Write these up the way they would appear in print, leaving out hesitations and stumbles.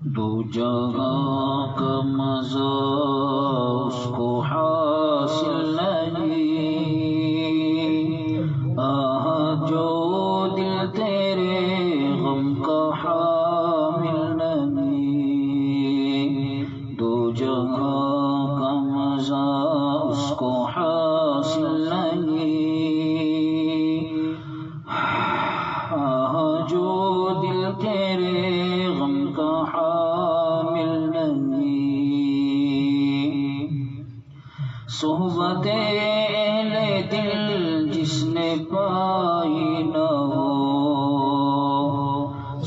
دو جہاں کا مزہ اس کو حاصل نہیں، آہ جو دل تیرے غم کا حامل نہیں، دو جہاں کا مزہ اس کو حاصل نہیں، آہ جو دل تیرے غم کا حامل نہیں، صحبت اہل دل جس نے پائی نہ ہو،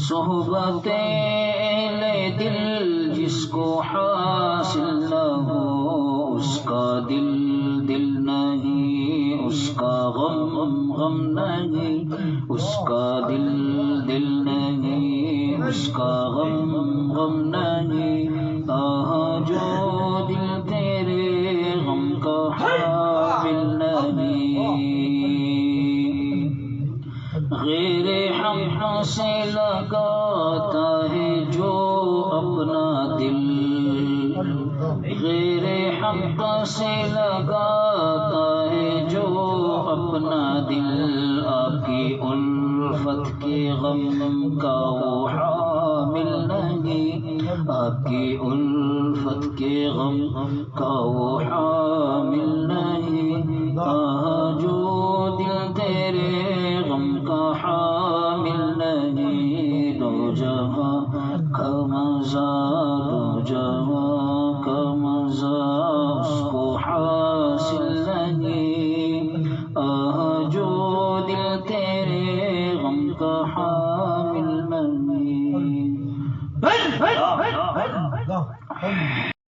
صحبت اہل دل جس کو حاصل نہ ہو، اس کا دل دل نہیں، اس کا غم غم نہیں، اس کا دل دل نہیں، اس کا غم غم نہیں، آہ جو دل تیرے غم کا حامل نہیں، غیر حق سے لگاتا ہے جو اپنا دل، غیر حق سے لگاتا ہے جو اپنا دل، آپ کی الفت کے غم کا وہ حامل نہیں، آپ کی الفت کے غم کا وہ حامل نہیں، آہ جو دل تیرے غم کا حامل نہیں، دو جہاں کا مزہ، دو جہاں کا مزہ اس کو حاصل نہیں، آہ جو دل تیرے غم کا حامل نہیں۔